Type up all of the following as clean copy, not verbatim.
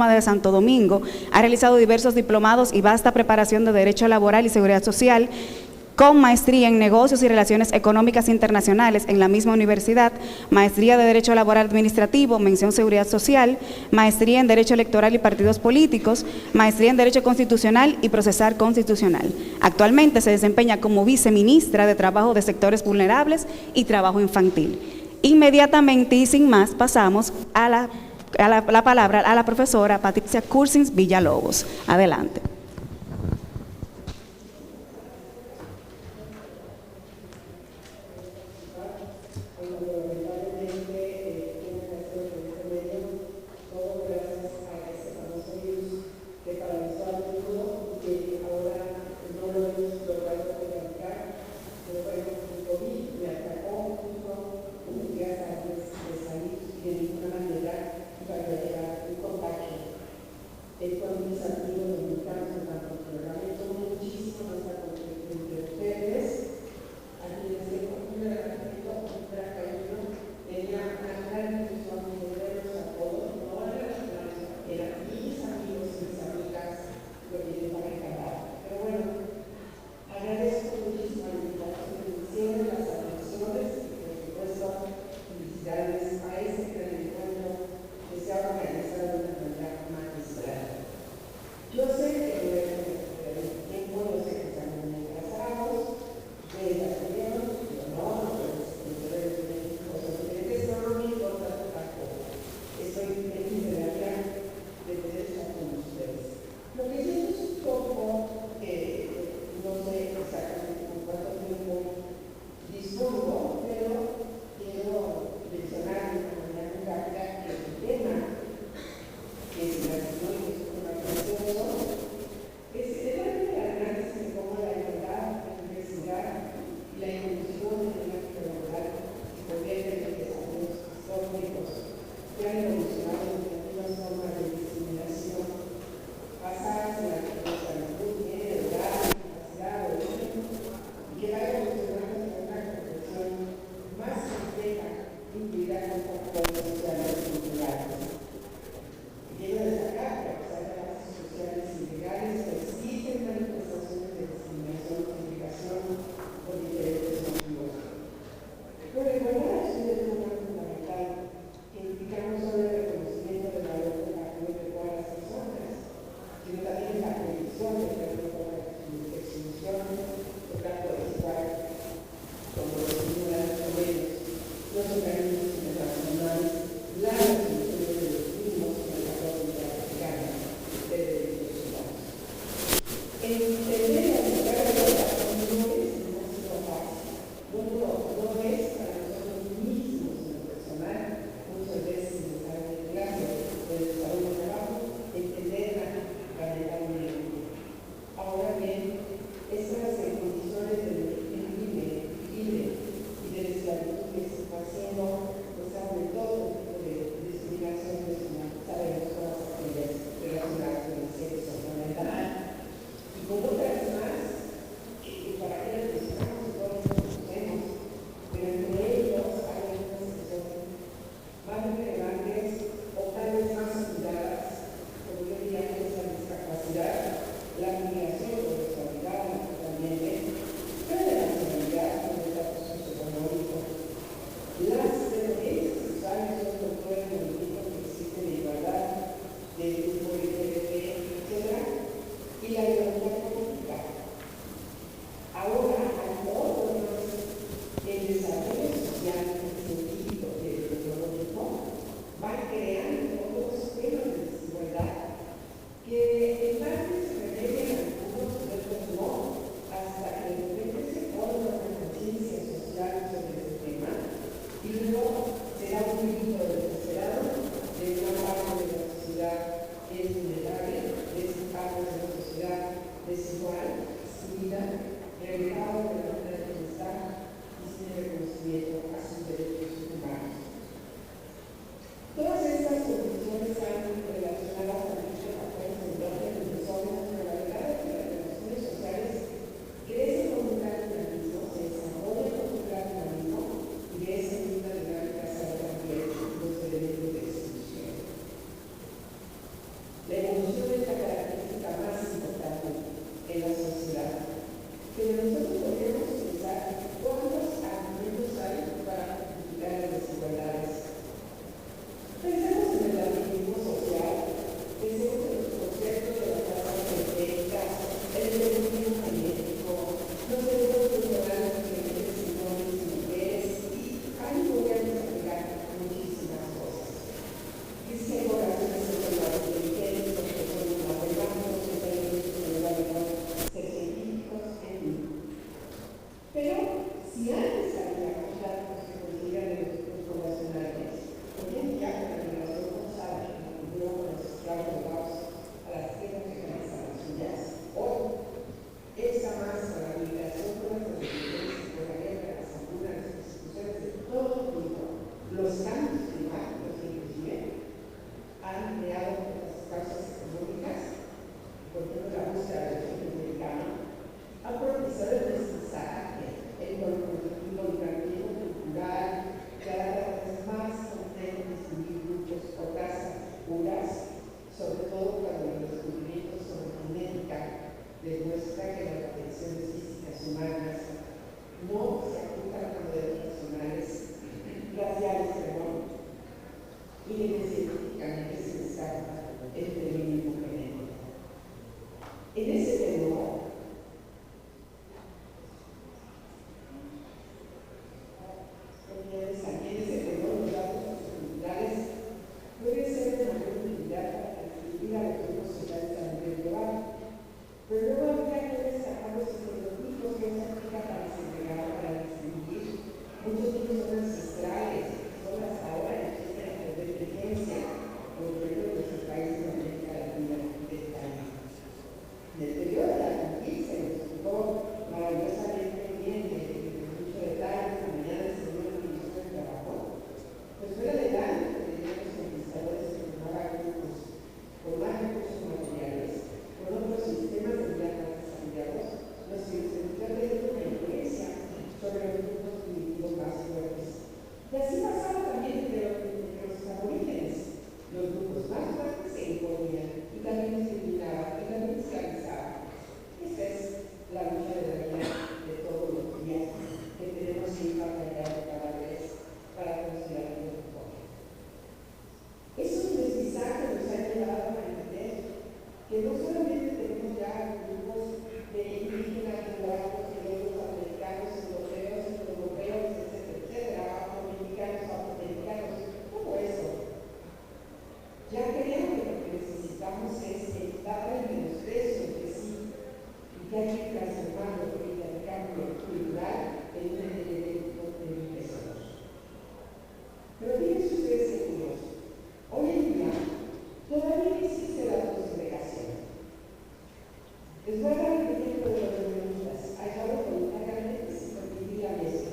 de Santo Domingo, ha realizado diversos diplomados y vasta preparación de Derecho Laboral y Seguridad Social, con maestría en Negocios y Relaciones Económicas Internacionales en la misma universidad, maestría de Derecho Laboral Administrativo, mención Seguridad Social, maestría en Derecho Electoral y Partidos Políticos, maestría en Derecho Constitucional y Procesal Constitucional. Actualmente se desempeña como viceministra de Trabajo de Sectores Vulnerables y Trabajo Infantil. Inmediatamente y sin más pasamos a la palabra a la profesora Patricia Cursins Villalobos. Adelante. sobre todo cuando los descubrimientos sobre genética demuestran que las condiciones físicas humanas no se ajustan a modelos raciales, y de que científicamente se descarta el feminismo genético. En ese tenor, los datos culturales pueden ser de mayor utilidad para transmitir a los grupos sociales a nivel global, pero luego habría que destacar los estereotipos que se aplican para segregar o para distinguir. Muchos de ellos son ancestrales, son hasta ahora existen en la inteligencia, por ejemplo, en nuestros países de América Latina y de España. En el periodo de la conquista, y nos explicó maravillosamente bien, con mucho detalle, esta mañana se dio una división de trabajo, pues fuera de adelante teníamos conquistadores que formaban grupos con más recursos materiales, con otros sistemas de vida más desarrollados, los que se teniendo una influencia sobre los grupos primitivos más fuertes. Y así pasaba también entre los aborígenes. Los grupos más fuertes se imponían y también discriminaban y también esclavizaban. Esa es la lucha de la vida de todos los días que tenemos que ir batallando cada vez para considerar el mejor. Eso es un mestizaje que nos ha llevado a entender que no solamente tenemos ya grupos de indígenas, blancos, negros, americanos, europeos, etcétera, afroamericanos, todo eso. Ya creo que lo que necesitamos es evitar el menosprecio entre sí y que hay que transformar el intercambio cultural en un elemento de enriquecedor. Pero fíjense ustedes qué curioso. Hoy en día todavía existe la segregación. Les voy a dar el ejemplo de los feministas, aislado voluntariamente sin permitir la mesa,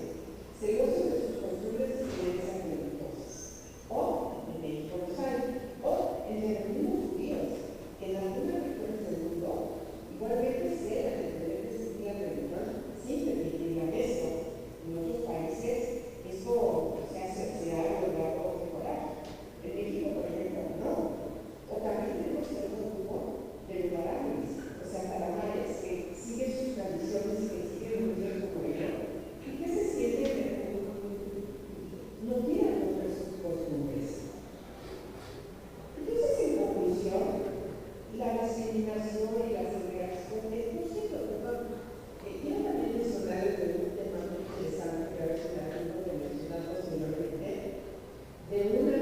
celosos de sus costumbres y creencias religiosas. O en México los hay, o en los mismos judíos, que en algunas regiones del mundo igualmente cedan el deber de seguir la religión sin permitir la mesa. En otros países esto se ha logrado mejorar. En México, por ejemplo, no. O también tenemos cierto grupo de guaraníes, o sea, calamares que siguen sus tradiciones y que siguen un cierto modelo y que se sienten no tienen sus costumbres. Entonces, en conclusión, la discriminación y la segregación es un cierto tema. Quiero también mencionar un tema muy interesante que a veces la gente mencionado posteriormente, de una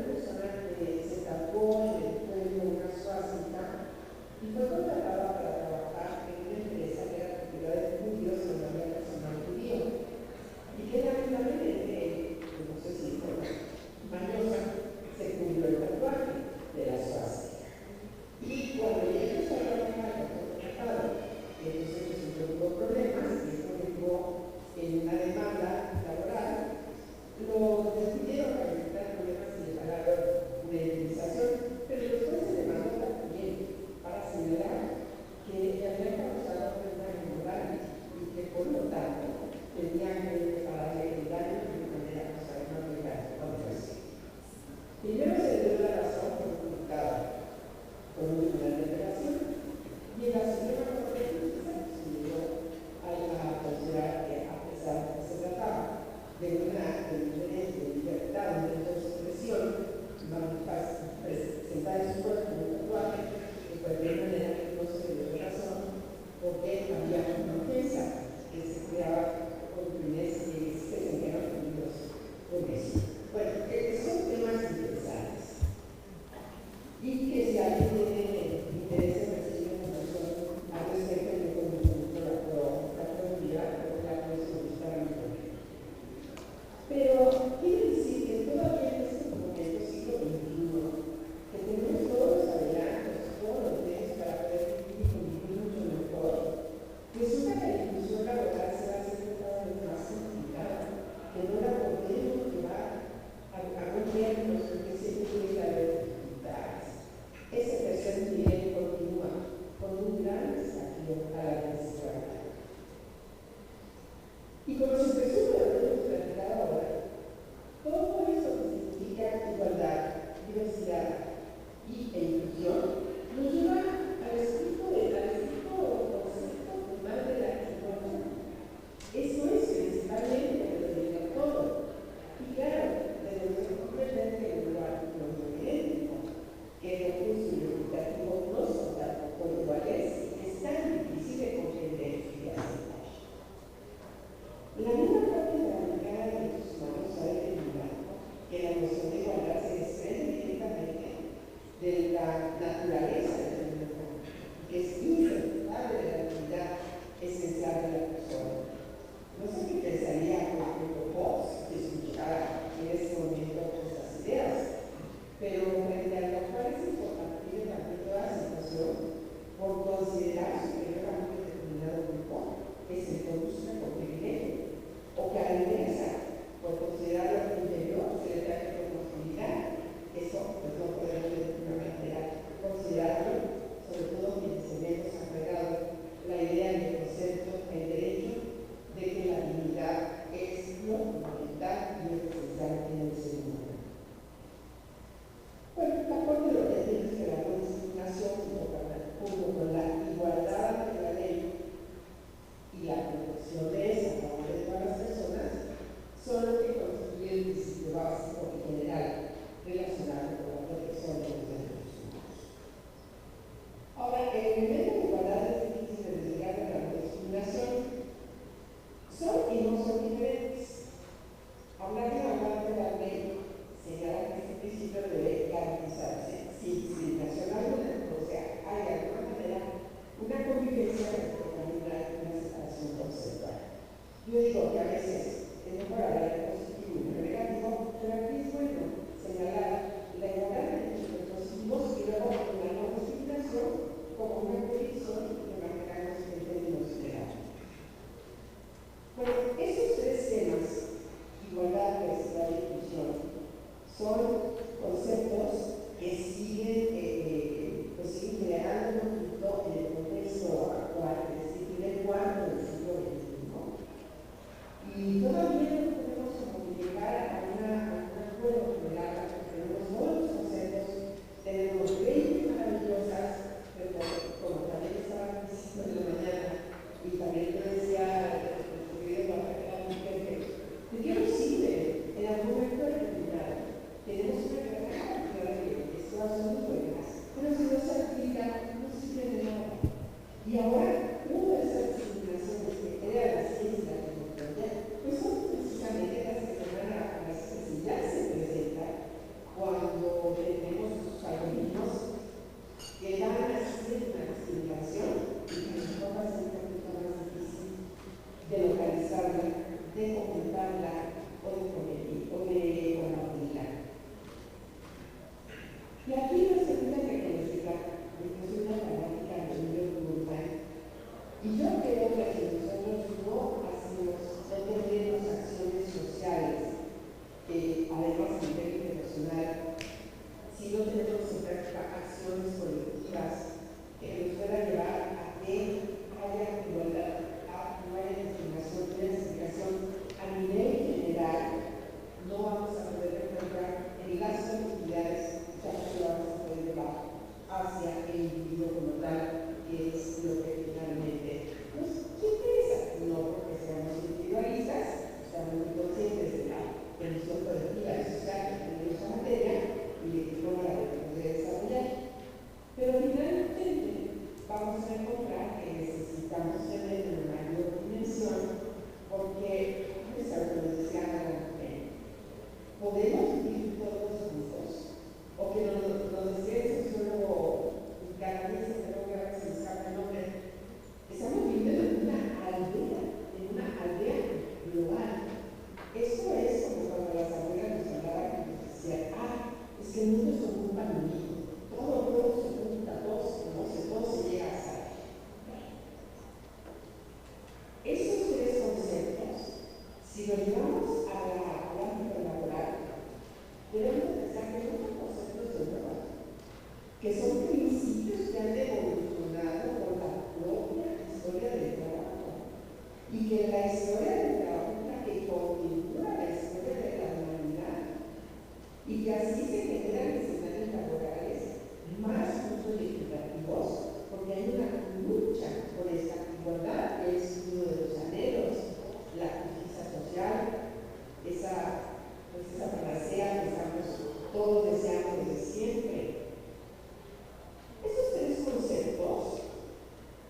persona que se tatuó en el cuello una suástica y fue contratada para trabajar en una empresa que era propiedad de judíos en la vida personal judío y que lamentablemente, no sé si fue mañosa, se cubrió el tatuaje de la suástica. Y cuando ella empezó a trabajar con el tratado, entonces resultó que hubo problemas y esto llevó en una demanda laboral. Lo despidieron para evitar problemas y le pagaron una indemnización, pero después se demandó también para señalar que había causado una inmoral y que por lo tanto tenía que pagarle el daño de una manera no legal. Primero se le dio la razón por publicada con un tribunal de apelación y en la Suprema Corte de Justicia se dio a considerar que a pesar de que se trataba de una diferencia de libertad, de expresión, presentar en su cuerpo un tatuaje, que de cualquier manera que no se le dio razón, porque había una ofensa que se creaba con fines que se sentían ofendidos con eso. Bueno, son temas interesantes. Y que si alguien tiene interés en recibir información al respecto, yo con mucho gusto la puedo enviar, pero la puedo solicitar a mi correo. Pero quiere decir que todavía en este momento, siglo XXI, que tenemos todos los adelantos, todos los medios para poder vivir y convivir mucho mejor, resulta que la inclusión laboral se va a hacer cada vez más complicada, que no la podemos llevar a gobiernos porque siempre tiene que haber dificultades. Ese tercer nivel continúa con un gran desafío a la desigualdad. Y como se presume lo que hemos platicado ahora, todo eso que significa igualdad, diversidad e inclusión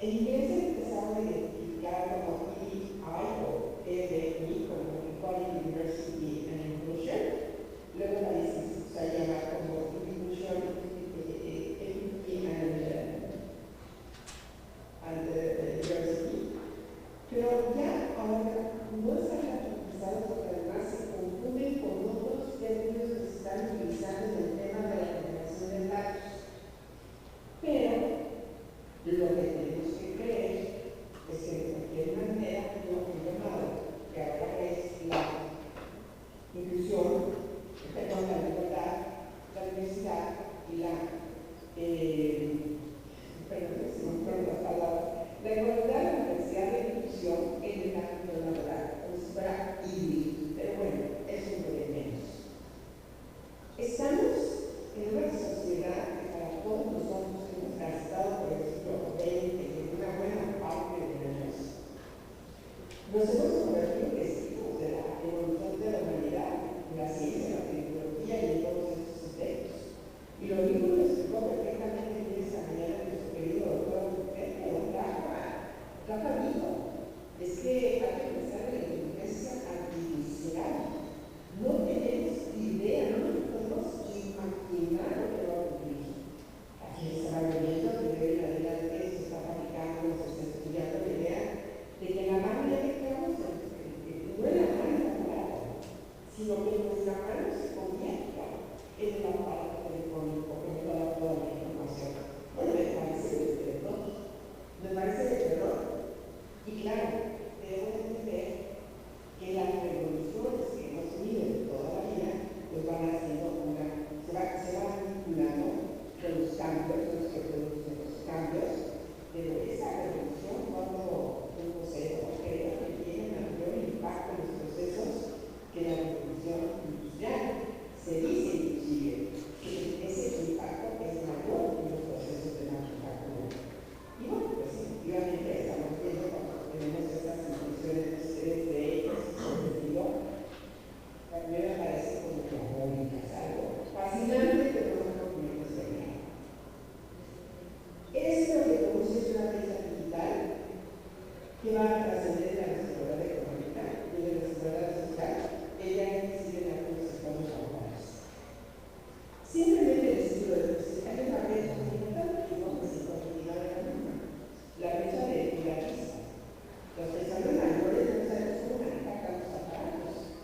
En inglés se empezaba a identificar como EI o EDI, como Equality, Diversity and Inclusion. Luego la se llama como Inclusion, Equity and Diversity. Pero ya ahora no están utilizados porque además se confunden con otros términos que se están utilizando en el tema de la generación de datos. Pero lo que tenemos que creer es que de cualquier manera lo que he llamado, que ahora es la inclusión, perdón, la igualdad, la diversidad y perdón, si no me acuerdo las palabras, la igualdad, la diversidad y la inclusión en el ámbito laboral, como si fuera híbrido, pero bueno, eso es lo de menos. Estamos en una sociedad que para todos nosotros que hemos gastado por el siglo XX en una buena parte de años, nos hemos convertido en testigos de la evolución de la humanidad, en la ciencia, en la tecnología y en todos estos aspectos. Y lo mismo lo explicó perfectamente bien esta mañana nuestro querido doctor Rafa dijo, es que hay que pensar en la inteligencia artificial. No tenemos idea, no nos podemos imaginar lo que va a ocurrir. Aquí estaba viendo que de la adelante se está fabricando, se está estudiando la idea de que la máquina que tenemos no es la mano, sino que nuestra mano se convierta en el aparato telefónico que nos da toda la información. Bueno, me parece de terror. Me parece de terror. Y claro, debemos entender que las revoluciones que hemos tenido toda la vida pues van haciendo se van vinculando con los cambios, los que producen los cambios, pero esa revolución cuando un consejo creo que tiene mayor impacto en los procesos que la revolución industrial. Se dice inclusive que ese impacto es mayor en los procesos de manufactura. Y bueno, pues efectivamente estamos viendo cuando tenemos estas instituciones de ustedes de ellos, también me parece como que armónicas, algo fascinante, pero no creo que me gustaría. Es lo que conoce una brecha digital que va a trascender la desigualdad económica y la desigualdad social. Ella incide en algunos estados laborales. Simplemente el estilo de hay una brecha digital que no se continuar en la misma. La brecha de la vista. Los personas mayores no saben cómo manejar los aparatos.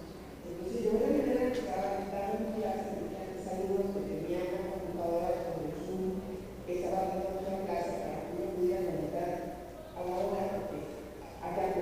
Entonces yo una manera que estaba en clase, tenía mis alumnos que tenían una computadora con el Zoom, que estaba dando una clase para que uno pudiera conectar a la hora, porque acá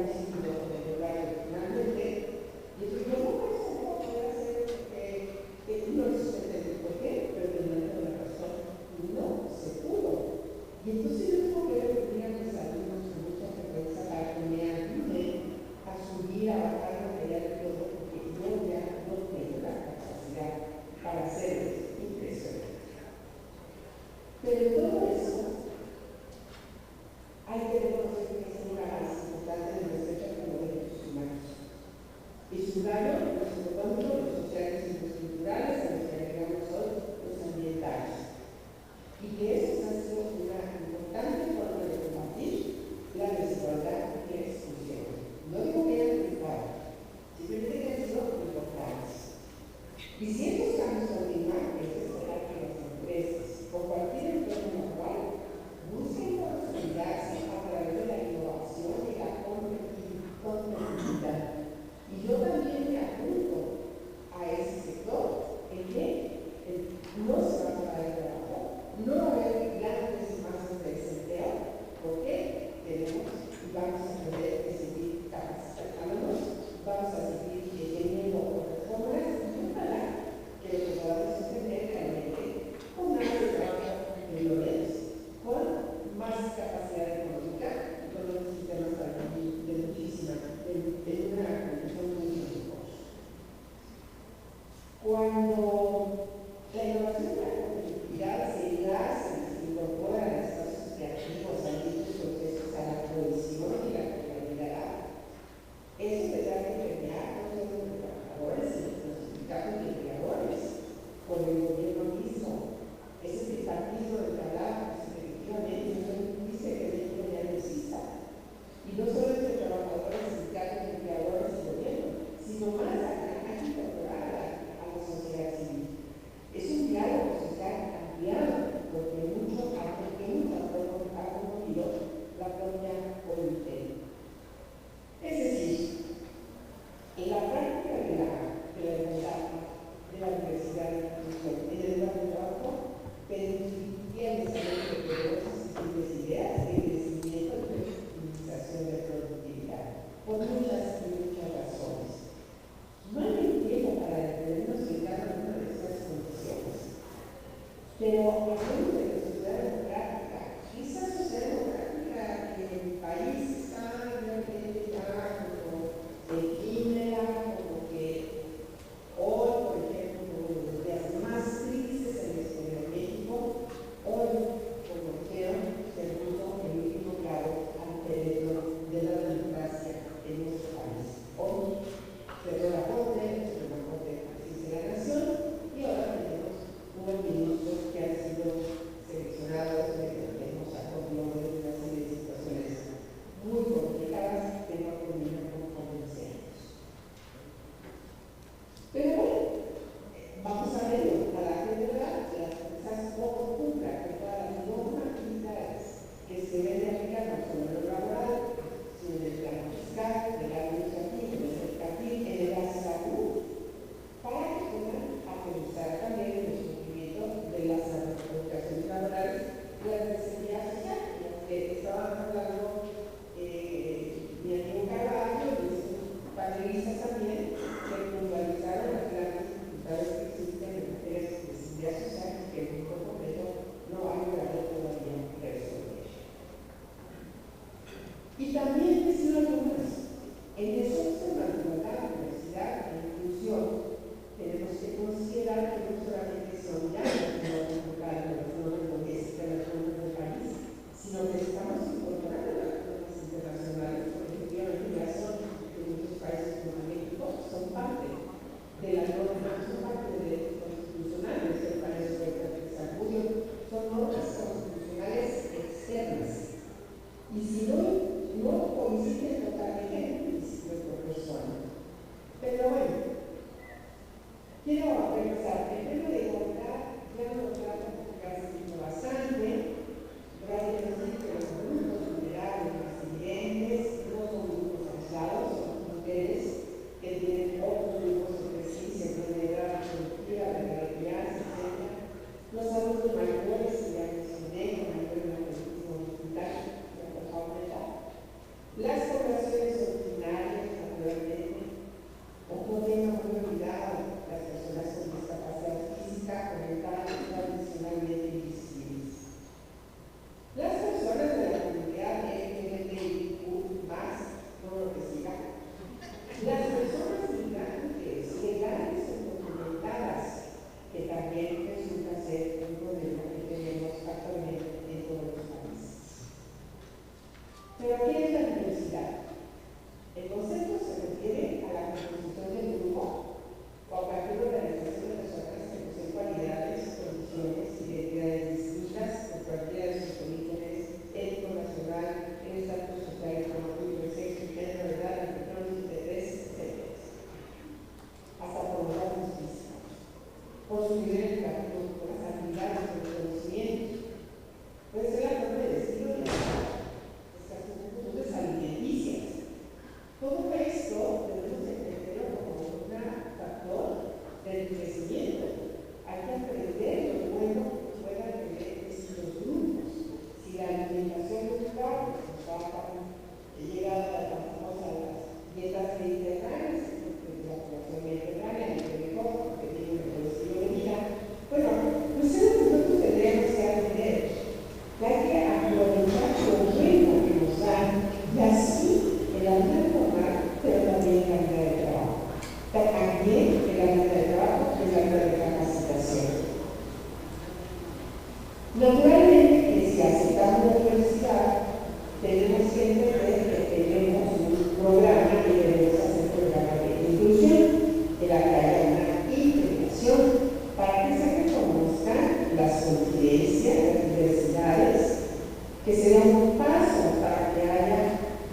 que se dé un paso para que haya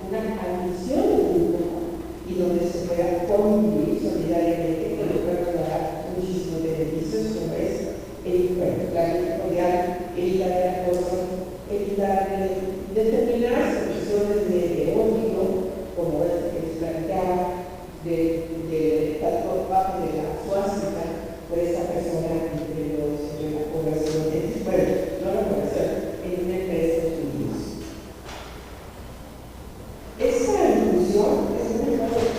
una admisión pública y donde se pueda convivir solidariamente, que le pueda dar muchísimos beneficios, como es la editorial, evitar el acoso, evitar determinadas condiciones de odio, como es que les planteaba, de estar por parte de la suástica por esta persona entre la población, bueno, no la población, en una empresa de estudios. Esta inclusión es una cosa de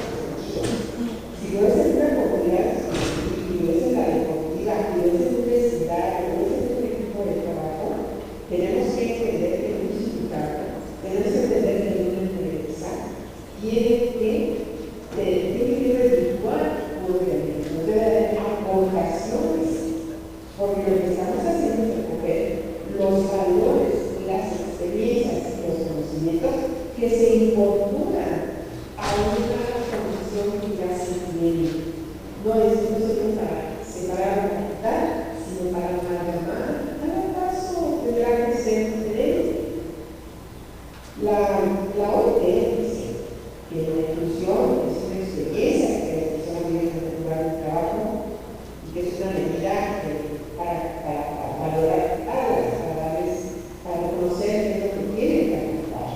si no es en una comunidad, si no es en la deportiva, si no es en un vecindario, no es en un equipo de trabajo, tenemos que entender que un sindicato, tenemos que entender que una empresa tiene que desvirtuar, obviamente, no debe haber aportaciones, porque lo que estamos haciendo es recoger los valores, las experiencias y los conocimientos que se incorporan a una condición que ya se tiene. No es solo para separar o quitar, sino para amalgamar. Cada paso tendrá que ser diferente. La OIT dice que la inclusión es una experiencia que las personas viven en el lugar de trabajo y que es una medida para valorar para conocer qué es lo que tienen que aportar.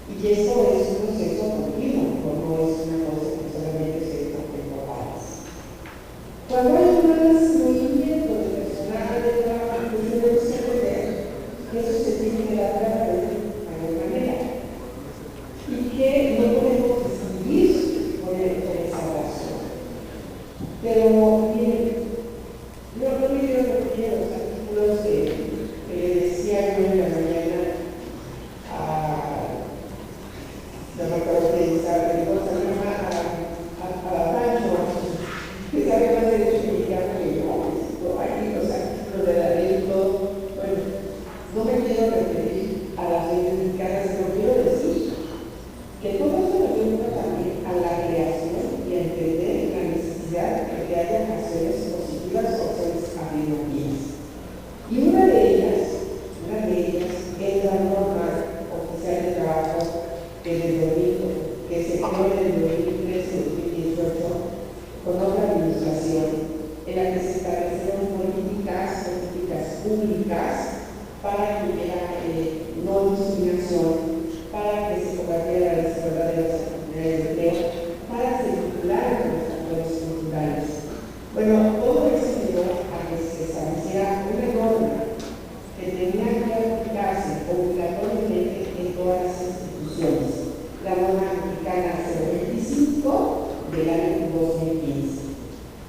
Y eso es un proceso continuo, no es una cosa que solamente se por temporadas. Cuando hay más movimiento de personal de trabajo, pues debemos entender que eso se tiene que dar de mayor manera. Y que no podemos distinguir por esa razón. Pero, miren, yo no me quiero referir a los artículos que le decía yo en la mañana no me acuerdo de esa cosa, a la Pancho, que sabe más de derecho mexicano que yo, aquí los artículos de la ley y todo. Bueno, no me quiero referir a las leyes mexicanas, pero quiero decir que todo esto nos lleva también a la creación y a entender la necesidad de que haya acciones positivas o acciones afirmativas. Y una de ellas es la norma oficial de trabajo del domingo, que se creó en el 2013-2018 con otra administración, en la que se establecieron políticas públicas para que hubiera no discriminación, para que se combatiera la desigualdad de las oportunidades de empleo, para se vincularan con los factores culturales. Bueno, todo eso llevó a que se estableciera una norma que tenía que aplicarse obligatoriamente en todas las instituciones. La norma mexicana 025 del año 2015.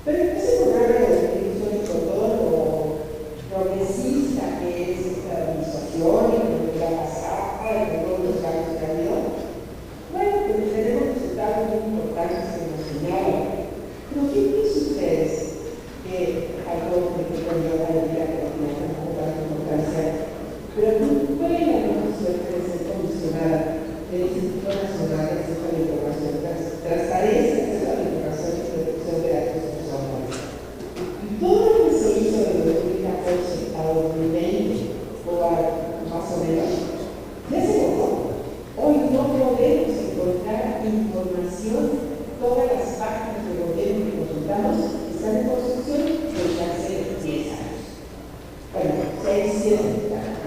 Pero ese programa de instituciones con todo lo progresista que es esta administración y con lo que la pasada y con todos los cambios que ha habido, bueno, pues tenemos resultados muy importantes que nos señalan. Pero ¿qué piensan ustedes que algo que tengo la vida que no tiene tanta importancia? Pero no puede haber una suerte de ser condicionada del Instituto Nacional de Acceso a la Información, Transparencia, Acceso a la Información y Protección de Datos Personales. Y todo lo que se hizo de 2014 a 2020, o más o menos, ya se logró. Hoy no podemos encontrar información, todas las páginas de gobierno que consultamos están en construcción desde hace 10 años. Bueno, 6, 7 años.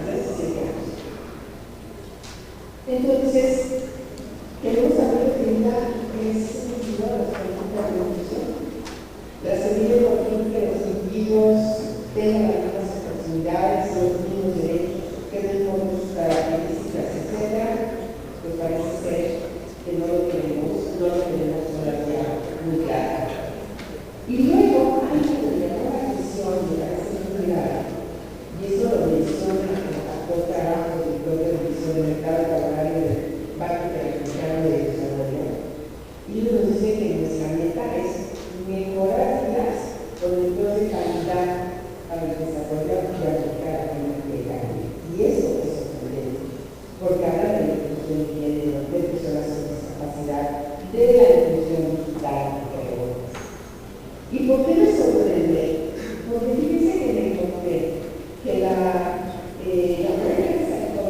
Entonces, queremos saber que una es sentido a las políticas de inclusión. La semilla por fin que los individuos tengan las mismas oportunidades, los mismos derechos, que no importa sus características, etc., pues parece ser que no lo tenemos todavía muy claro. Y luego hay que llamar la atención de la seguridad, y eso lo menciona el factor trabajo del propio de División de Mercado Laboral del Banco Interamericano de Desarrollo. Y nos dice que nuestra meta es mejorar las condiciones de calidad para el desarrollo y aplicar la integridad. Y eso es sorprendente, porque habla de la inclusión de género, de personas con discapacidad, de la inclusión digital y otras. ¿Y por qué me sorprende? Porque fíjense que me encontré que la mujer que salió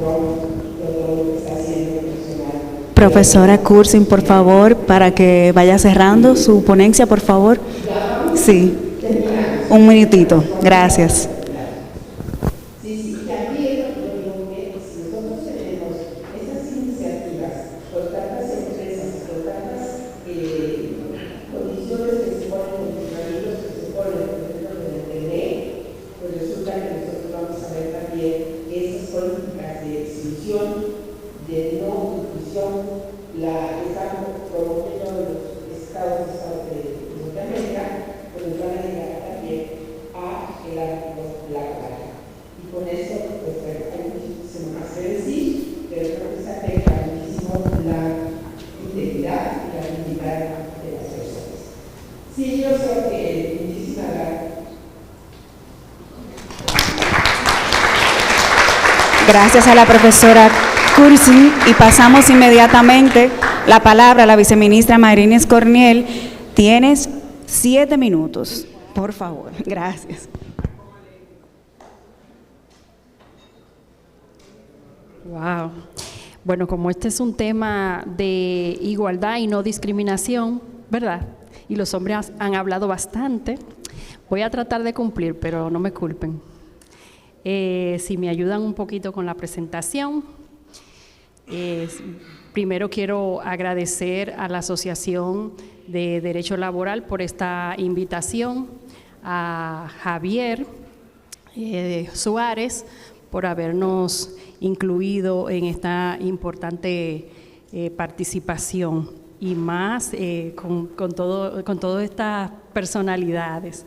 de todo lo que está haciendo el profesional. Profesora Cursin, por favor, para que vaya cerrando su ponencia, por favor. Sí, un minutito. Gracias. Sí, también yo digo que si nosotros tenemos esas iniciativas por tantas empresas, por tantas condiciones que se ponen en los maridos, que se ponen, por ejemplo, en el Internet, pues resulta que nosotros vamos a ver también esas políticas de exclusión, de no inclusión, estamos promoviendo en los estados de Norteamérica, pues nos van a llegar también a el ámbito laboral. Y con eso, pues hay muchísimo más que decir, pero creo que se afecta muchísimo la integridad y la dignidad de las personas. Sí, yo creo que muchísimas gracias. Gracias a la profesora Cursin, y pasamos inmediatamente la palabra a la viceministra Mayrin Escorniel. Tienes 7 minutos, por favor. Gracias. Wow. Bueno, como este es un tema de igualdad y no discriminación, ¿verdad? Y los hombres han hablado bastante, voy a tratar de cumplir, pero no me culpen. Si me ayudan un poquito con la presentación. Primero quiero agradecer a la Asociación de Derecho Laboral por esta invitación, a Javier Suárez por habernos incluido en esta importante participación, y más con todas estas personalidades.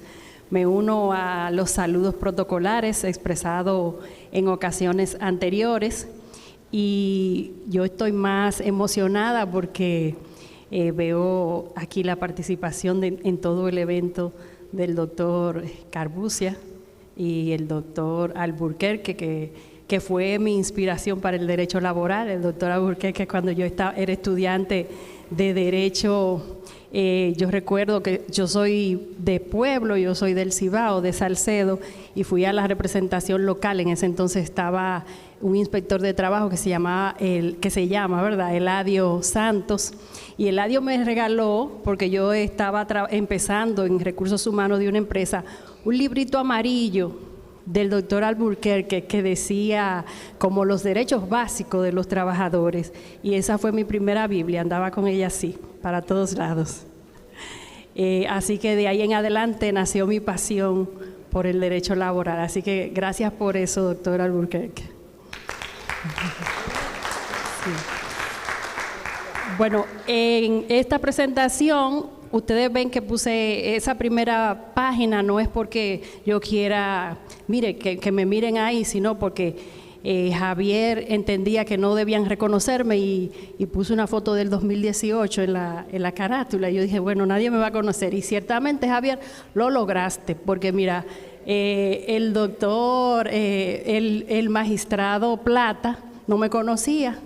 Me uno a los saludos protocolares expresados en ocasiones anteriores, y yo estoy más emocionada porque veo aquí la participación en todo el evento del doctor Carbucia y el doctor Alburquerque, que fue mi inspiración para el derecho laboral. El doctor Alburquerque, cuando yo era estudiante de derecho, yo recuerdo que yo soy de pueblo, yo soy del Cibao, de Salcedo, y fui a la representación local. En ese entonces estaba un inspector de trabajo que se llama, ¿verdad?, Eladio Santos, y Eladio me regaló, porque yo estaba empezando en recursos humanos de una empresa, un librito amarillo del doctor Alburquerque que decía como los derechos básicos de los trabajadores, y esa fue mi primera Biblia, andaba con ella así, para todos lados. Así que de ahí en adelante nació mi pasión por el derecho laboral, así que gracias por eso, doctor Alburquerque. Sí. Bueno, en esta presentación ustedes ven que puse esa primera página, no es porque yo quiera, mire, que me miren ahí, sino porque Javier entendía que no debían reconocerme y puse una foto del 2018 en la carátula. Y yo dije, bueno, nadie me va a conocer. Y ciertamente, Javier, lo lograste, porque mira, el doctor, el magistrado Plata no me conocía.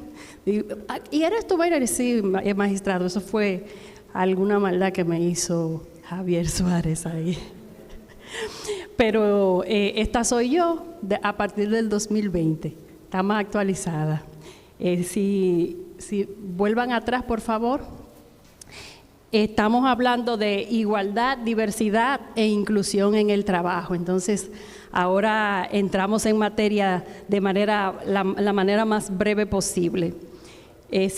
¿Y eres tú, Mayra? Sí, magistrado, eso fue alguna maldad que me hizo Javier Suárez ahí. Pero esta soy yo a partir del 2020, está más actualizada. Si vuelvan atrás, por favor. Estamos hablando de igualdad, diversidad e inclusión en el trabajo. Entonces, ahora entramos en materia de la manera más breve posible. La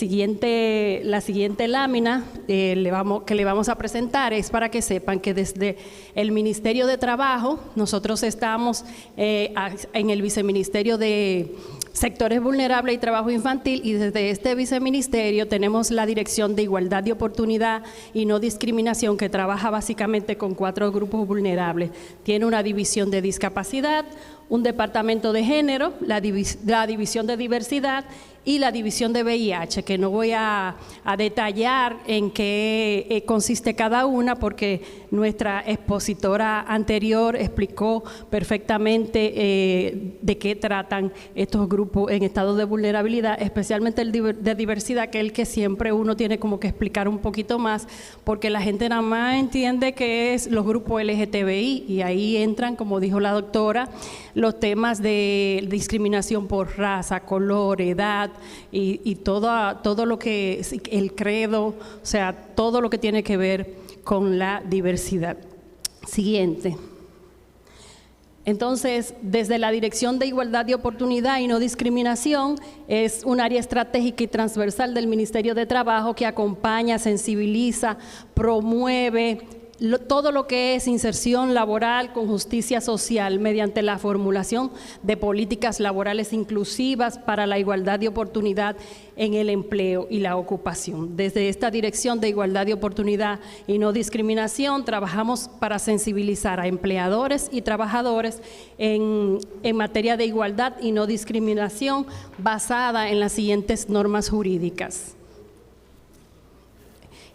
siguiente lámina que le vamos a presentar es para que sepan que desde el Ministerio de Trabajo nosotros estamos en el Viceministerio de Sectores Vulnerables y Trabajo Infantil, y desde este viceministerio tenemos la Dirección de Igualdad de Oportunidad y No Discriminación, que trabaja básicamente con 4 grupos vulnerables. Tiene una división de discapacidad, un departamento de género, la división de diversidad y la división de VIH, que no voy a detallar en qué consiste cada una, porque nuestra expositora anterior explicó perfectamente de qué tratan estos grupos en estado de vulnerabilidad, especialmente el de diversidad, que es el que siempre uno tiene como que explicar un poquito más, porque la gente nada más entiende que es los grupos LGTBI, y ahí entran, como dijo la doctora, los temas de discriminación por raza, color, edad y todo lo que es el credo, o sea, todo lo que tiene que ver con la diversidad. Siguiente. Entonces, desde la Dirección de Igualdad de Oportunidad y No Discriminación, es un área estratégica y transversal del Ministerio de Trabajo que acompaña, sensibiliza, promueve todo lo que es inserción laboral con justicia social mediante la formulación de políticas laborales inclusivas para la igualdad de oportunidad en el empleo y la ocupación. Desde esta Dirección de Igualdad de Oportunidad y No Discriminación trabajamos para sensibilizar a empleadores y trabajadores en materia de igualdad y no discriminación basada en las siguientes normas jurídicas.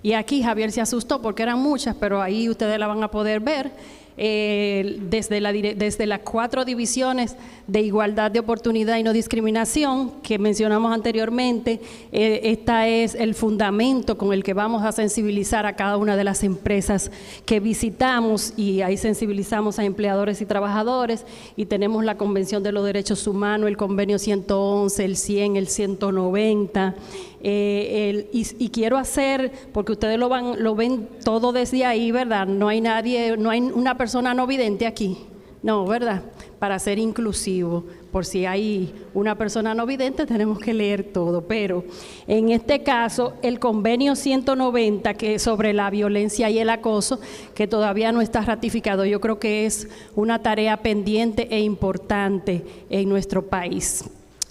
Y aquí Javier se asustó porque eran muchas, pero ahí ustedes la van a poder ver. Desde las 4 divisiones de igualdad de oportunidad y no discriminación que mencionamos anteriormente, esta es el fundamento con el que vamos a sensibilizar a cada una de las empresas que visitamos, y ahí sensibilizamos a empleadores y trabajadores, y tenemos la Convención de los Derechos Humanos, el Convenio 111, el 100, el 190, y quiero hacer, porque ustedes lo ven todo desde ahí, ¿verdad? No hay nadie, no hay una persona no vidente aquí, no, ¿verdad? Para ser inclusivo, por si hay una persona no vidente tenemos que leer todo, pero en este caso el Convenio 190, que es sobre la violencia y el acoso, que todavía no está ratificado, yo creo que es una tarea pendiente e importante en nuestro país.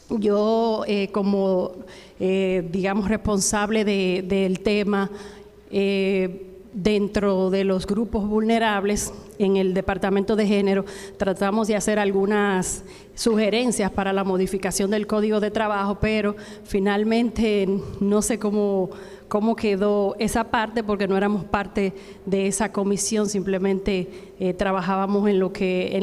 Yo, como, digamos, responsable del tema, dentro de los grupos vulnerables en el Departamento de Género, tratamos de hacer algunas sugerencias para la modificación del Código de Trabajo, pero finalmente no sé cómo quedó esa parte, porque no éramos parte de esa comisión, simplemente trabajábamos en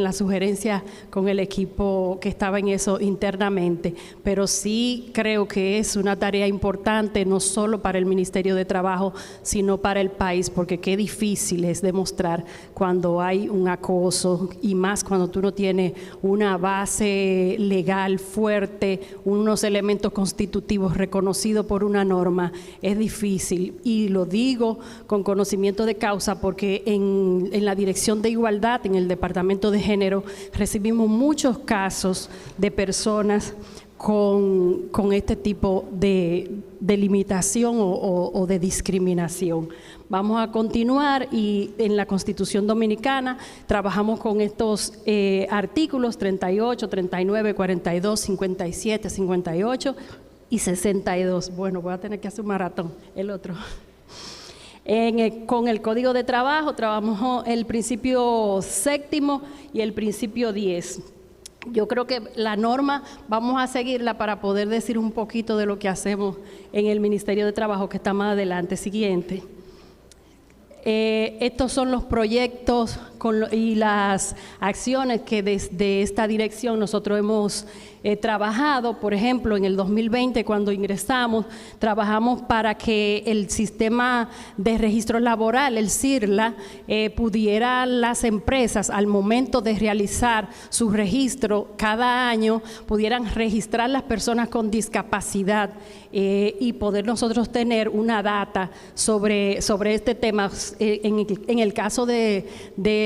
la sugerencia con el equipo que estaba en eso internamente, pero sí creo que es una tarea importante, no solo para el Ministerio de Trabajo, sino para el país, porque qué difícil es demostrar cuando hay un acoso, y más cuando tú no tienes una base legal fuerte, unos elementos constitutivos reconocidos por una norma. Es difícil, y lo digo con conocimiento de causa, porque en la Dirección de Igualdad, en el Departamento de Género, recibimos muchos casos de personas con este tipo de limitación o de discriminación. Vamos a continuar, y en la Constitución Dominicana trabajamos con estos artículos 38, 39, 42, 57, 58 y 62. Bueno, voy a tener que hacer un maratón, el otro. Con el Código de Trabajo trabajamos el principio 7º y el principio 10. Yo creo que la norma vamos a seguirla para poder decir un poquito de lo que hacemos en el Ministerio de Trabajo, que está más adelante. Siguiente. Estos son los proyectos y las acciones que desde esta dirección nosotros hemos trabajado. Por ejemplo, en el 2020, cuando ingresamos, trabajamos para que el sistema de registro laboral, el CIRLA, pudiera las empresas, al momento de realizar su registro cada año, pudieran registrar las personas con discapacidad, y poder nosotros tener una data sobre este tema. En el caso de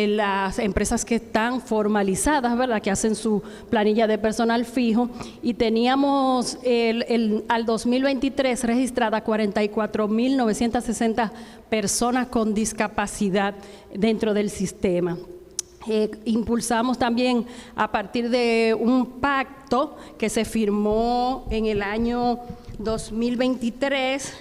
las empresas que están formalizadas, ¿verdad?, que hacen su planilla de personal fijo, y teníamos al 2023 registradas 44.960 personas con discapacidad dentro del sistema. Impulsamos también, a partir de un pacto que se firmó en el año 2023,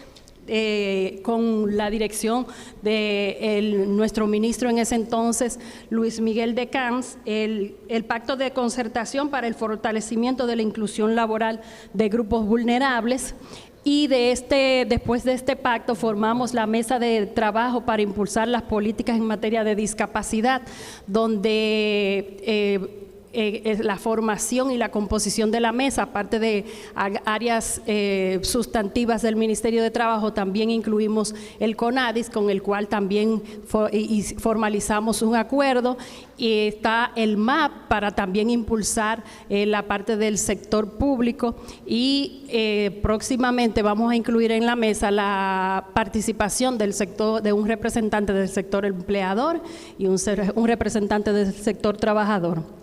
con la dirección de nuestro ministro en ese entonces, Luis Miguel de Camps, el Pacto de Concertación para el Fortalecimiento de la Inclusión Laboral de Grupos Vulnerables. Y después de este pacto formamos la mesa de trabajo para impulsar las políticas en materia de discapacidad, donde la formación y la composición de la mesa, aparte de áreas sustantivas del Ministerio de Trabajo, también incluimos el CONADIS, con el cual también formalizamos un acuerdo, y está el MAP para también impulsar la parte del sector público, y próximamente vamos a incluir en la mesa la participación del sector, de un representante del sector empleador y un representante del sector trabajador.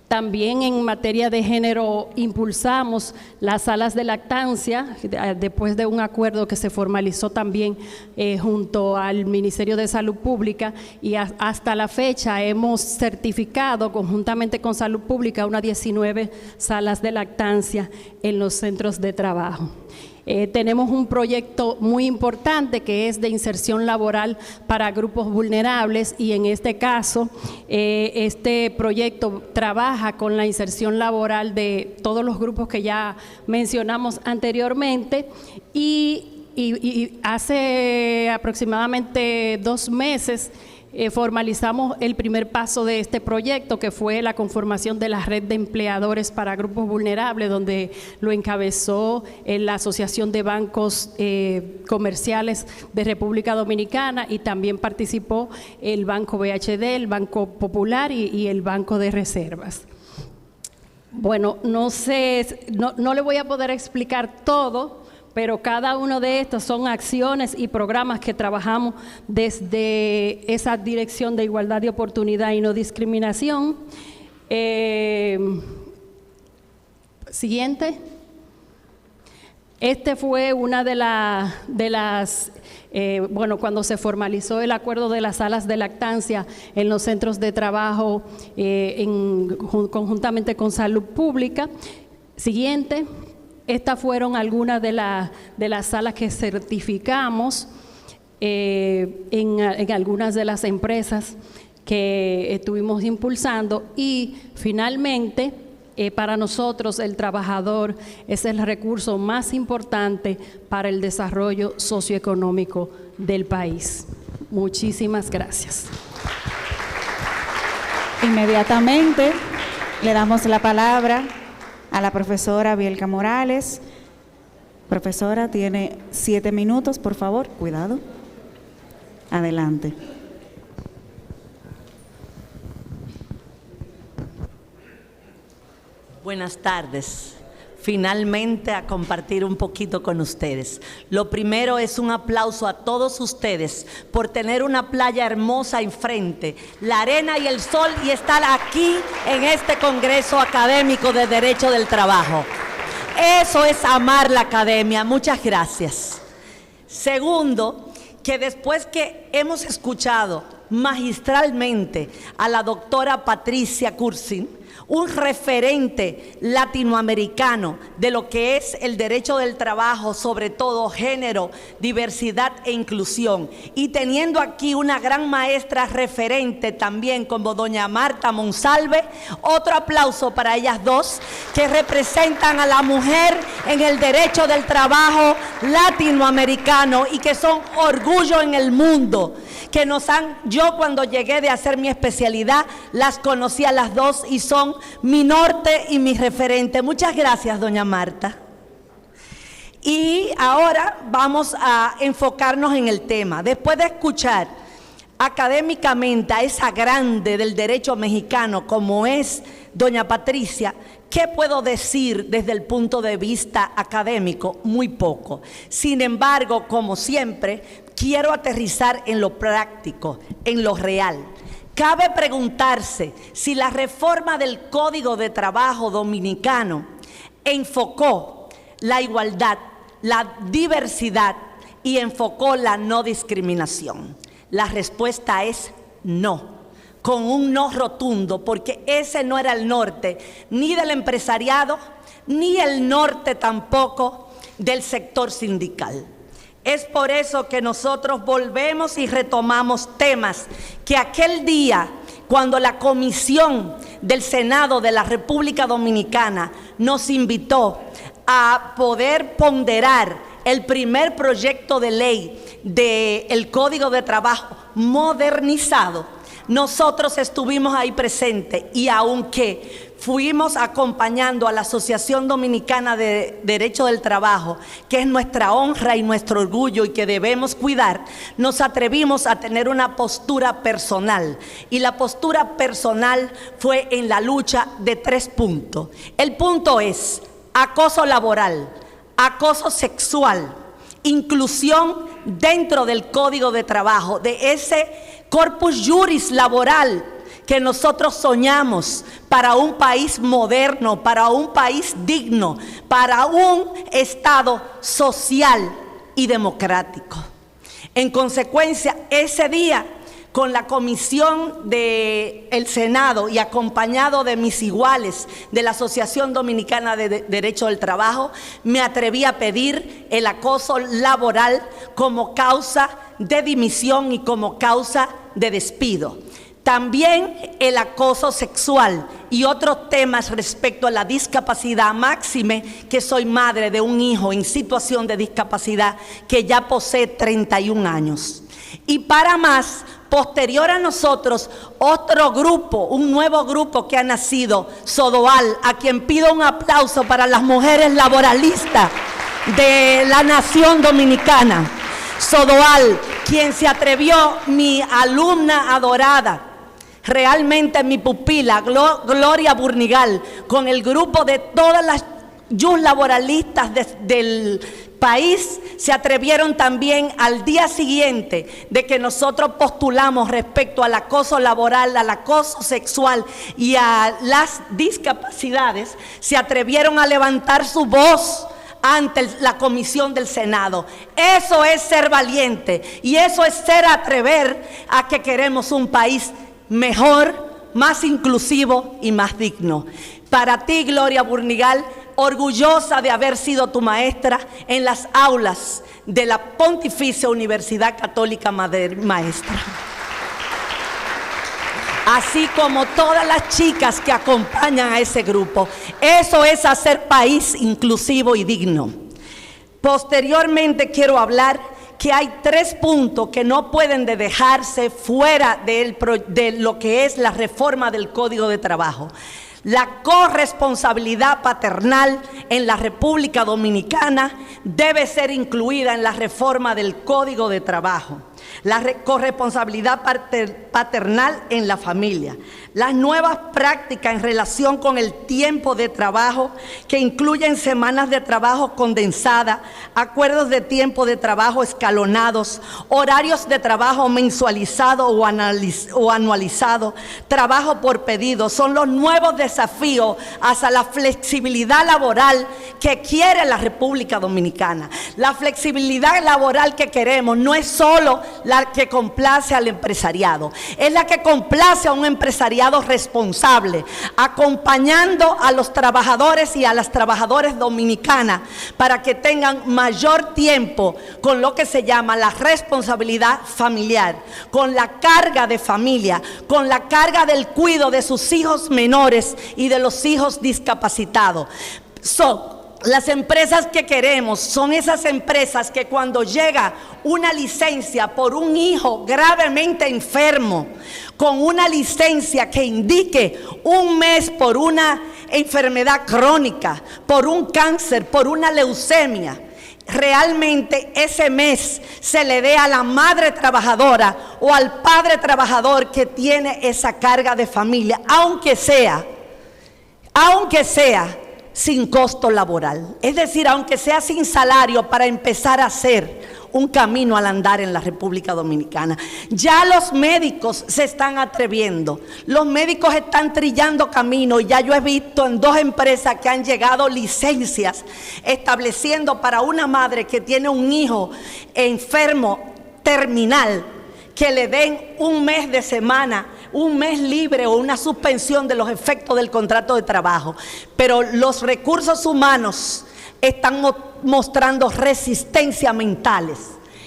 También en materia de género impulsamos las salas de lactancia, después de un acuerdo que se formalizó también junto al Ministerio de Salud Pública, y hasta la fecha hemos certificado conjuntamente con Salud Pública unas 19 salas de lactancia en los centros de trabajo. Tenemos un proyecto muy importante que es de inserción laboral para grupos vulnerables, y en este caso este proyecto trabaja con la inserción laboral de todos los grupos que ya mencionamos anteriormente, y hace aproximadamente 2 meses formalizamos el primer paso de este proyecto, que fue la conformación de la red de empleadores para grupos vulnerables, donde lo encabezó la Asociación de Bancos Comerciales de República Dominicana, y también participó el Banco BHD, el Banco Popular y el Banco de Reservas. Bueno, no le voy a poder explicar todo, pero cada uno de estos son acciones y programas que trabajamos desde esa Dirección de Igualdad de Oportunidad y No Discriminación. Siguiente. Este fue una de las cuando se formalizó el acuerdo de las salas de lactancia en los centros de trabajo conjuntamente con Salud Pública. Siguiente. Estas fueron algunas de las salas que certificamos en algunas de las empresas que estuvimos impulsando, y finalmente para nosotros el trabajador es el recurso más importante para el desarrollo socioeconómico del país. Muchísimas gracias. Inmediatamente le damos la palabra a la profesora Bielka Morales. Profesora, tiene 7 minutos, por favor, cuidado. Adelante. Buenas tardes. Finalmente a compartir un poquito con ustedes. Lo primero es un aplauso a todos ustedes por tener una playa hermosa enfrente, la arena y el sol, y estar aquí en este Congreso Académico de Derecho del Trabajo. Eso es amar la academia. Muchas gracias. Segundo, que después que hemos escuchado magistralmente a la doctora Patricia Curzin, un referente latinoamericano de lo que es el derecho del trabajo, sobre todo género, diversidad e inclusión, y teniendo aquí una gran maestra referente también como doña Marta Monsalve, otro aplauso para ellas dos, que representan a la mujer en el derecho del trabajo latinoamericano y que son orgullo en el mundo, que yo cuando llegué de hacer mi especialidad las conocí a las dos y son mi norte y mi referente. Muchas gracias, doña Marta. Y ahora vamos a enfocarnos en el tema. Después de escuchar académicamente a esa grande del derecho mexicano como es doña Patricia, ¿qué puedo decir desde el punto de vista académico? Muy poco. Sin embargo, como siempre, quiero aterrizar en lo práctico, en lo real. Cabe preguntarse si la reforma del Código de Trabajo dominicano enfocó la igualdad, la diversidad y enfocó la no discriminación. La respuesta es no, con un no rotundo, porque ese no era el norte ni del empresariado, ni el norte tampoco del sector sindical. Es por eso que nosotros volvemos y retomamos temas que aquel día, cuando la Comisión del Senado de la República Dominicana nos invitó a poder ponderar el primer proyecto de ley del Código de Trabajo modernizado, nosotros estuvimos ahí presentes, y aunque fuimos acompañando a la Asociación Dominicana de Derecho del Trabajo, que es nuestra honra y nuestro orgullo y que debemos cuidar, nos atrevimos a tener una postura personal. Y la postura personal fue en la lucha de 3 puntos. El punto es acoso laboral, acoso sexual, inclusión dentro del Código de Trabajo, de ese corpus juris laboral que nosotros soñamos para un país moderno, para un país digno, para un Estado social y democrático. En consecuencia, ese día, con la comisión del Senado y acompañado de mis iguales de la Asociación Dominicana de Derecho del Trabajo, me atreví a pedir el acoso laboral como causa de dimisión y como causa de despido. También el acoso sexual y otros temas respecto a la discapacidad, máxime que soy madre de un hijo en situación de discapacidad que ya posee 31 años. Y para más, posterior a nosotros, otro grupo, un nuevo grupo que ha nacido, Sodoal, a quien pido un aplauso para las mujeres laboralistas de la nación dominicana. Sodoal, quien se atrevió, mi alumna adorada, realmente mi pupila, Gloria Burnigal, con el grupo de todas las laboralistas del país, se atrevieron también al día siguiente de que nosotros postulamos respecto al acoso laboral, al acoso sexual y a las discapacidades, se atrevieron a levantar su voz ante la comisión del Senado. Eso es ser valiente y eso es ser atrever a que queremos un país mejor, más inclusivo y más digno. Para ti, Gloria Burnigal, orgullosa de haber sido tu maestra en las aulas de la Pontificia Universidad Católica Maestra. Así como todas las chicas que acompañan a ese grupo. Eso es hacer país inclusivo y digno. Posteriormente quiero hablar que hay 3 puntos que no pueden dejarse fuera de lo que es la reforma del Código de Trabajo. La corresponsabilidad paternal en la República Dominicana debe ser incluida en la reforma del Código de Trabajo. La corresponsabilidad paternal en la familia. Las nuevas prácticas en relación con el tiempo de trabajo, que incluyen semanas de trabajo condensadas, acuerdos de tiempo de trabajo escalonados, horarios de trabajo mensualizado o anualizado, trabajo por pedido, son los nuevos desafíos hacia la flexibilidad laboral que quiere la República Dominicana. La flexibilidad laboral que queremos no es solo la que complace al empresariado, es la que complace a un empresariado responsable, acompañando a los trabajadores y a las trabajadoras dominicanas para que tengan mayor tiempo con lo que se llama la responsabilidad familiar, con la carga de familia, con la carga del cuidado de sus hijos menores y de los hijos discapacitados. Las empresas que queremos son esas empresas que cuando llega una licencia por un hijo gravemente enfermo, con una licencia que indique un mes por una enfermedad crónica, por un cáncer, por una leucemia, realmente ese mes se le dé a la madre trabajadora o al padre trabajador que tiene esa carga de familia, aunque sea sin costo laboral, es decir, aunque sea sin salario, para empezar a hacer un camino al andar en la República Dominicana. Ya los médicos se están atreviendo, los médicos están trillando camino, y ya yo he visto en 2 empresas que han llegado licencias estableciendo para una madre que tiene un hijo enfermo terminal, que le den un mes de semana, un mes libre o una suspensión de los efectos del contrato de trabajo. Pero los recursos humanos están mostrando resistencia mentales.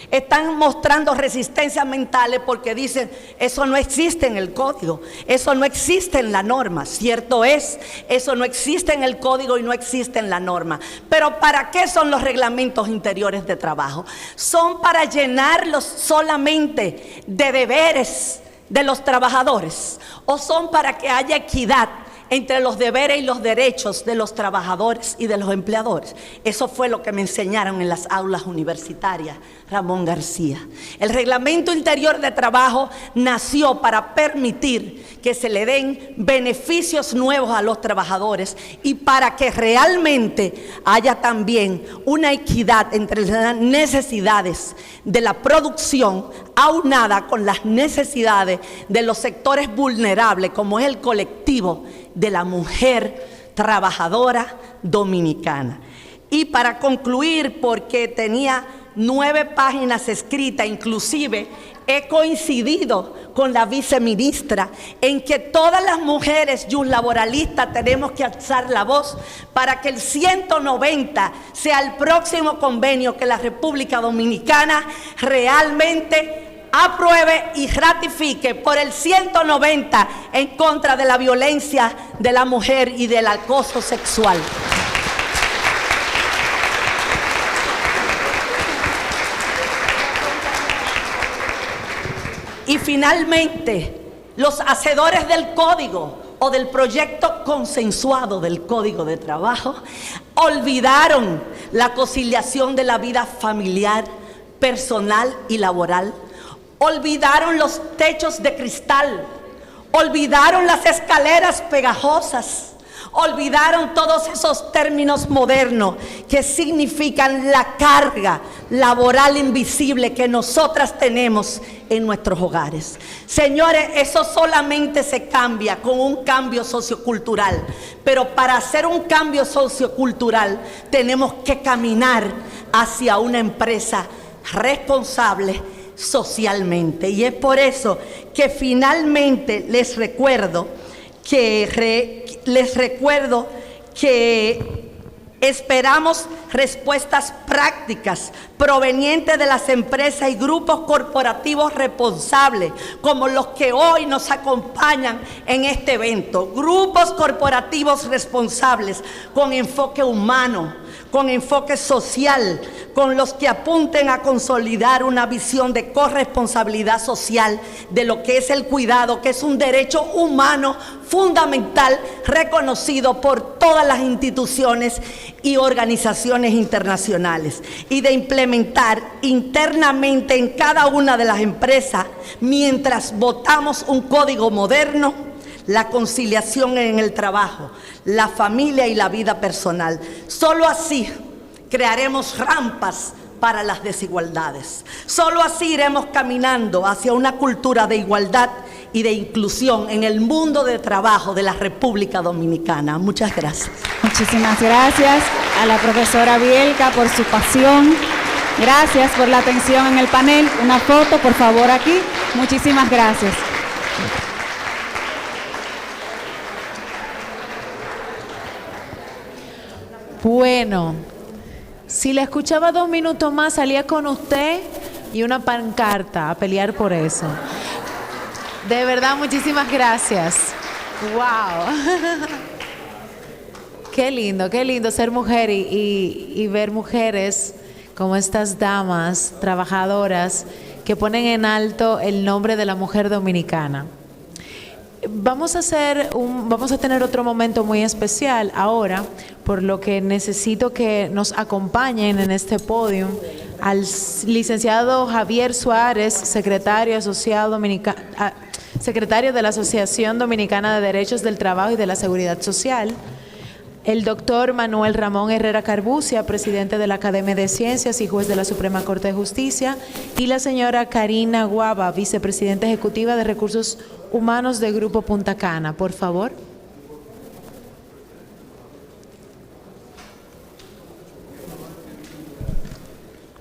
Están mostrando resistencia mentales porque dicen, eso no existe en el código, eso no existe en la norma. Cierto es, eso no existe en el código y no existe en la norma. Pero ¿para qué son los reglamentos interiores de trabajo? Son para llenarlos solamente de deberes de los trabajadores, o son para que haya equidad entre los deberes y los derechos de los trabajadores y de los empleadores. Eso fue lo que me enseñaron en las aulas universitarias, Ramón García. El reglamento interior de trabajo nació para permitir que se le den beneficios nuevos a los trabajadores y para que realmente haya también una equidad entre las necesidades de la producción aunada con las necesidades de los sectores vulnerables, como es el colectivo de la mujer trabajadora dominicana. Y para concluir, porque tenía 9 páginas escritas, inclusive he coincidido con la viceministra en que todas las mujeres laboralistas tenemos que alzar la voz para que el 190 sea el próximo convenio que la República Dominicana realmente apruebe y ratifique por el 190 en contra de la violencia de la mujer y del acoso sexual. Y finalmente, los hacedores del código o del proyecto consensuado del Código de Trabajo olvidaron la conciliación de la vida familiar, personal y laboral. Olvidaron los techos de cristal, olvidaron las escaleras pegajosas, olvidaron todos esos términos modernos que significan la carga laboral invisible que nosotras tenemos en nuestros hogares. Señores, eso solamente se cambia con un cambio sociocultural, pero para hacer un cambio sociocultural tenemos que caminar hacia una empresa responsable socialmente. Y es por eso que finalmente les recuerdo que esperamos respuestas prácticas provenientes de las empresas y grupos corporativos responsables, como los que hoy nos acompañan en este evento. Grupos corporativos responsables con enfoque humano, con enfoque social, con los que apunten a consolidar una visión de corresponsabilidad social de lo que es el cuidado, que es un derecho humano fundamental reconocido por todas las instituciones y organizaciones internacionales, y de implementar internamente en cada una de las empresas, mientras votamos un código moderno, la conciliación en el trabajo, la familia y la vida personal. Solo así crearemos rampas para las desigualdades. Solo así iremos caminando hacia una cultura de igualdad y de inclusión en el mundo de trabajo de la República Dominicana. Muchas gracias. Muchísimas gracias a la profesora Bielka por su pasión. Gracias por la atención en el panel. Una foto, por favor, aquí. Muchísimas gracias. Bueno, si la escuchaba 2 minutos más, salía con usted y una pancarta a pelear por eso. De verdad, muchísimas gracias. ¡Wow! Qué lindo ser mujer y ver mujeres como estas damas trabajadoras que ponen en alto el nombre de la mujer dominicana. Vamos a tener otro momento muy especial ahora, por lo que necesito que nos acompañen en este podio al licenciado Javier Suárez, secretario de la Asociación Dominicana de Derechos del Trabajo y de la Seguridad Social, el doctor Manuel Ramón Herrera Carbucia, presidente de la Academia de Ciencias y juez de la Suprema Corte de Justicia, y la señora Karina Guava, vicepresidenta ejecutiva de Recursos Humanos de Grupo Punta Cana. Por favor.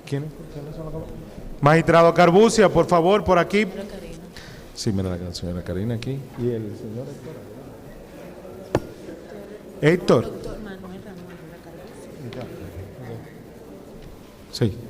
¿Quién es? Magistrado Carbucia, por favor, por aquí. Sí, mira la señora Karina aquí. ¿Y el señor Héctor? Héctor. Sí.